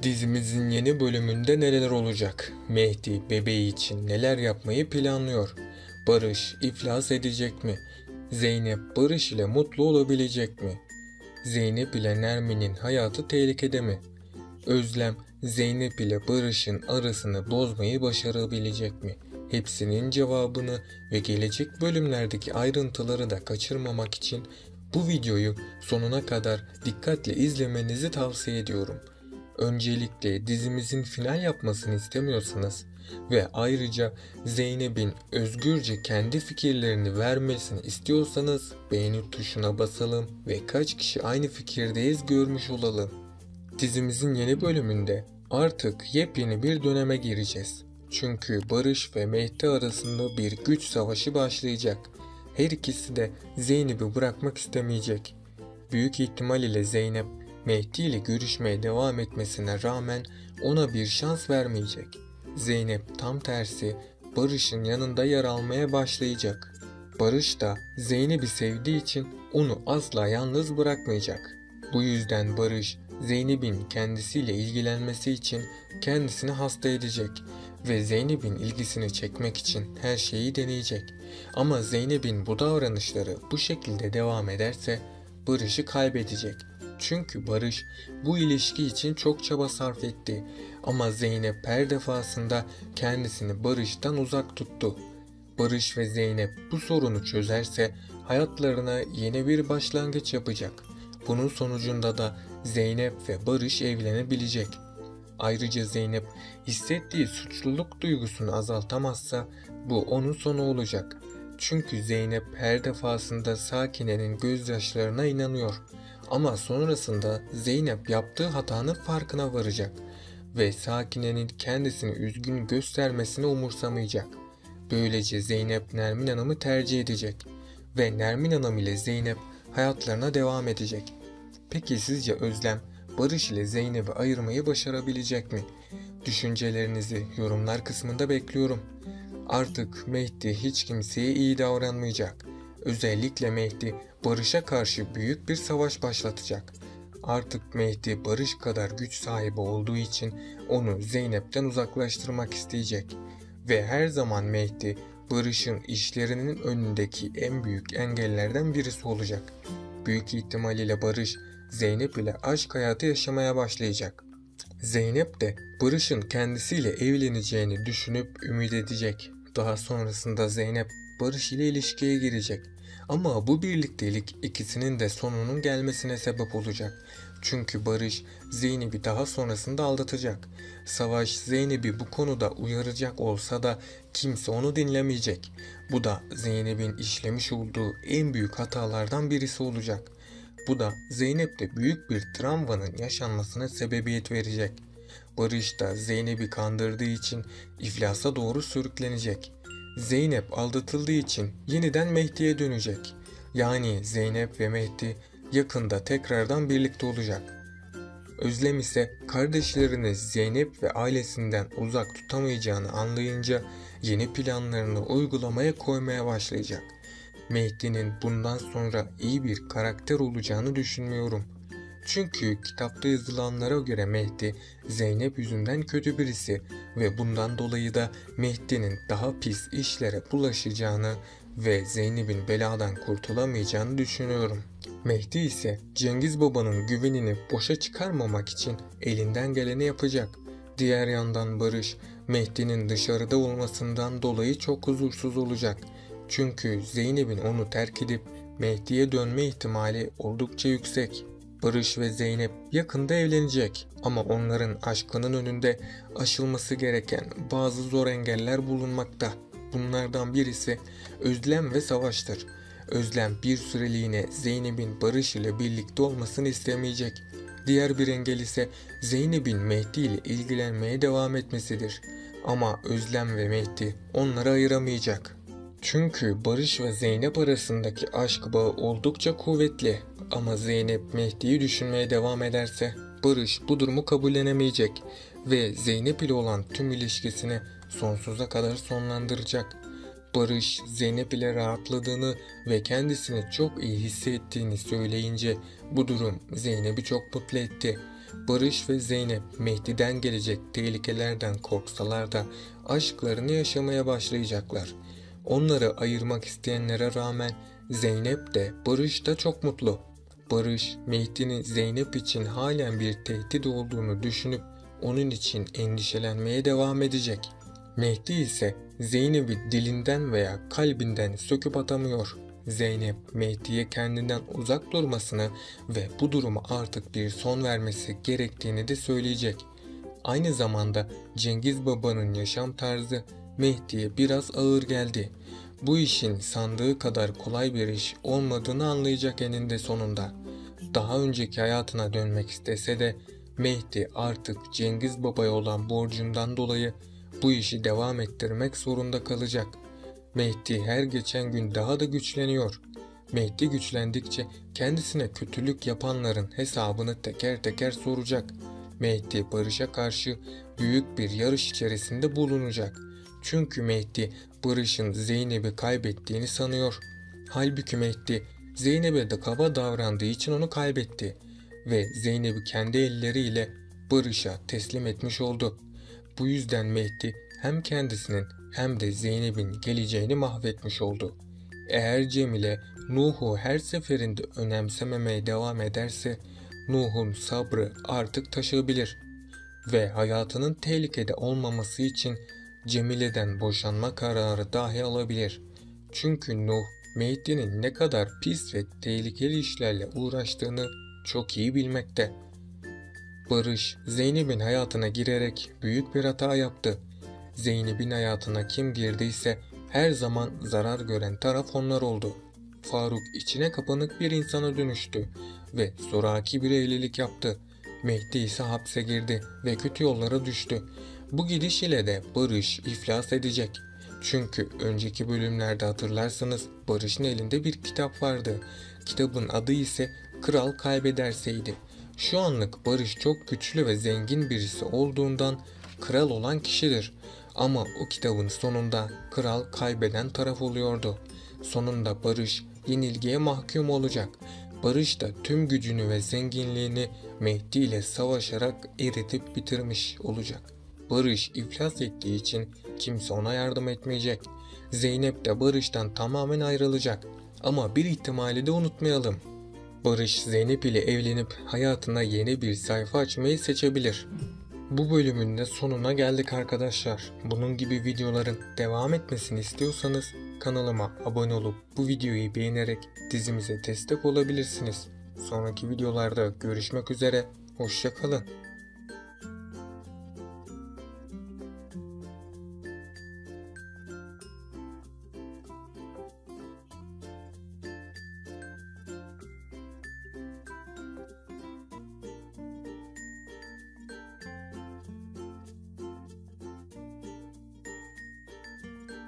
Dizimizin yeni bölümünde neler olacak? Mehdi bebeği için neler yapmayı planlıyor? Barış iflas edecek mi? Zeynep Barış ile mutlu olabilecek mi? Zeynep ile Nermin'in hayatı tehlikede mi? Özlem Zeynep ile Barış'ın arasını bozmayı başarabilecek mi? Hepsinin cevabını ve gelecek bölümlerdeki ayrıntıları da kaçırmamak için bu videoyu sonuna kadar dikkatle izlemenizi tavsiye ediyorum. Öncelikle dizimizin final yapmasını istemiyorsanız ve ayrıca Zeynep'in özgürce kendi fikirlerini vermesini istiyorsanız beğeni tuşuna basalım ve kaç kişi aynı fikirdeyiz görmüş olalım. Dizimizin yeni bölümünde artık yepyeni bir döneme gireceğiz. Çünkü Barış ve Mehdi arasında bir güç savaşı başlayacak. Her ikisi de Zeynep'i bırakmak istemeyecek. Büyük ihtimal ile Zeynep, Mehdi ile görüşmeye devam etmesine rağmen ona bir şans vermeyecek. Zeynep tam tersi Barış'ın yanında yer almaya başlayacak. Barış da Zeynep'i sevdiği için onu asla yalnız bırakmayacak. Bu yüzden Barış, Zeynep'in kendisiyle ilgilenmesi için kendisini hasta edecek ve Zeynep'in ilgisini çekmek için her şeyi deneyecek. Ama Zeynep'in bu davranışları bu şekilde devam ederse Barış'ı kaybedecek. Çünkü Barış bu ilişki için çok çaba sarf etti ama Zeynep her defasında kendisini Barış'tan uzak tuttu. Barış ve Zeynep bu sorunu çözerse hayatlarına yeni bir başlangıç yapacak. Bunun sonucunda da Zeynep ve Barış evlenebilecek. Ayrıca Zeynep hissettiği suçluluk duygusunu azaltamazsa bu onun sonu olacak. Çünkü Zeynep her defasında Sakine'nin gözyaşlarına inanıyor. Ama sonrasında Zeynep yaptığı hatanın farkına varacak ve Sakine'nin kendisini üzgün göstermesini umursamayacak. Böylece Zeynep Nermin Hanım'ı tercih edecek ve Nermin Hanım ile Zeynep hayatlarına devam edecek. Peki sizce Özlem Barış ile Zeynep'i ayırmayı başarabilecek mi? Düşüncelerinizi yorumlar kısmında bekliyorum. Artık Mehdi hiç kimseye iyi davranmayacak. Özellikle Mehdi Barış'a karşı büyük bir savaş başlatacak. Artık Mehdi Barış kadar güç sahibi olduğu için onu Zeynep'ten uzaklaştırmak isteyecek. Ve her zaman Mehdi Barış'ın işlerinin önündeki en büyük engellerden birisi olacak. Büyük ihtimal ile Barış Zeynep ile aşk hayatı yaşamaya başlayacak. Zeynep de Barış'ın kendisiyle evleneceğini düşünüp ümit edecek. Daha sonrasında Zeynep Barış ile ilişkiye girecek. Ama bu birliktelik ikisinin de sonunun gelmesine sebep olacak. Çünkü Barış Zeynep'i daha sonrasında aldatacak. Savaş Zeynep'i bu konuda uyaracak olsa da kimse onu dinlemeyecek. Bu da Zeynep'in işlemiş olduğu en büyük hatalardan birisi olacak. Bu da Zeynep'te büyük bir travmanın yaşanmasına sebebiyet verecek. Barış da Zeynep'i kandırdığı için iflasa doğru sürüklenecek. Zeynep aldatıldığı için yeniden Mehdi'ye dönecek. Yani Zeynep ve Mehdi yakında tekrardan birlikte olacak. Özlem ise kardeşlerini Zeynep ve ailesinden uzak tutamayacağını anlayınca yeni planlarını uygulamaya koymaya başlayacak. Mehdi'nin bundan sonra iyi bir karakter olacağını düşünmüyorum. Çünkü kitapta yazılanlara göre Mehdi Zeynep yüzünden kötü birisi ve bundan dolayı da Mehdi'nin daha pis işlere bulaşacağını ve Zeynep'in beladan kurtulamayacağını düşünüyorum. Mehdi ise Cengiz Baba'nın güvenini boşa çıkarmamak için elinden geleni yapacak. Diğer yandan Barış, Mehdi'nin dışarıda olmasından dolayı çok huzursuz olacak. Çünkü Zeynep'in onu terk edip Mehdi'ye dönme ihtimali oldukça yüksek. Barış ve Zeynep yakında evlenecek ama onların aşkının önünde aşılması gereken bazı zor engeller bulunmakta. Bunlardan birisi Özlem ve Savaş'tır. Özlem bir süreliğine Zeynep'in Barış ile birlikte olmasını istemeyecek. Diğer bir engel ise Zeynep'in Mehdi ile ilgilenmeye devam etmesidir. Ama Özlem ve Mehdi onları ayıramayacak. Çünkü Barış ve Zeynep arasındaki aşk bağı oldukça kuvvetli. Ama Zeynep Mehdi'yi düşünmeye devam ederse Barış bu durumu kabullenemeyecek ve Zeynep ile olan tüm ilişkisini sonsuza kadar sonlandıracak. Barış Zeynep ile rahatladığını ve kendisini çok iyi hissettiğini söyleyince bu durum Zeynep'i çok mutlu etti. Barış ve Zeynep Mehdi'den gelecek tehlikelerden korksalar da aşklarını yaşamaya başlayacaklar. Onları ayırmak isteyenlere rağmen Zeynep de Barış da çok mutlu. Barış, Mehdi'nin Zeynep için halen bir tehdit olduğunu düşünüp onun için endişelenmeye devam edecek. Mehdi ise Zeynep'i dilinden veya kalbinden söküp atamıyor. Zeynep, Mehdi'ye kendinden uzak durmasını ve bu duruma artık bir son vermesi gerektiğini de söyleyecek. Aynı zamanda Cengiz Baba'nın yaşam tarzı Mehdi'ye biraz ağır geldi. Bu işin sandığı kadar kolay bir iş olmadığını anlayacak eninde sonunda. Daha önceki hayatına dönmek istese de Mehdi artık Cengiz Baba'ya olan borcundan dolayı bu işi devam ettirmek zorunda kalacak. Mehdi her geçen gün daha da güçleniyor. Mehdi güçlendikçe kendisine kötülük yapanların hesabını teker teker soracak. Mehdi Barış'a karşı büyük bir yarış içerisinde bulunacak. Çünkü Mehdi Barış'ın Zeynep'i kaybettiğini sanıyor. Halbuki Mehdi Zeynep'e de kaba davrandığı için onu kaybetti ve Zeynep'i kendi elleriyle Barış'a teslim etmiş oldu. Bu yüzden Mehdi hem kendisinin hem de Zeynep'in geleceğini mahvetmiş oldu. Eğer Cemile Nuh'u her seferinde önemsememeye devam ederse Nuh'un sabrı artık taşabilir ve hayatının tehlikede olmaması için Cemile'den boşanma kararı dahi alabilir. Çünkü Nuh Mehdi'nin ne kadar pis ve tehlikeli işlerle uğraştığını çok iyi bilmekte. Barış, Zeynep'in hayatına girerek büyük bir hata yaptı. Zeynep'in hayatına kim girdiyse her zaman zarar gören taraf onlar oldu. Faruk içine kapanık bir insana dönüştü ve zoraki bir evlilik yaptı. Mehdi ise hapse girdi ve kötü yollara düştü. Bu gidiş ile de Barış iflas edecek. Çünkü önceki bölümlerde hatırlarsanız Barış'ın elinde bir kitap vardı. Kitabın adı ise Kral Kaybederseydi. Şu anlık Barış çok güçlü ve zengin birisi olduğundan kral olan kişidir. Ama o kitabın sonunda kral kaybeden taraf oluyordu. Sonunda Barış yenilgiye mahkum olacak. Barış da tüm gücünü ve zenginliğini Mehdi ile savaşarak eritip bitirmiş olacak. Barış iflas ettiği için kimse ona yardım etmeyecek. Zeynep de Barış'tan tamamen ayrılacak. Ama bir ihtimali de unutmayalım. Barış Zeynep ile evlenip hayatına yeni bir sayfa açmayı seçebilir. Bu bölümün de sonuna geldik arkadaşlar. Bunun gibi videoların devam etmesini istiyorsanız kanalıma abone olup bu videoyu beğenerek dizimize destek olabilirsiniz. Sonraki videolarda görüşmek üzere, hoşça kalın.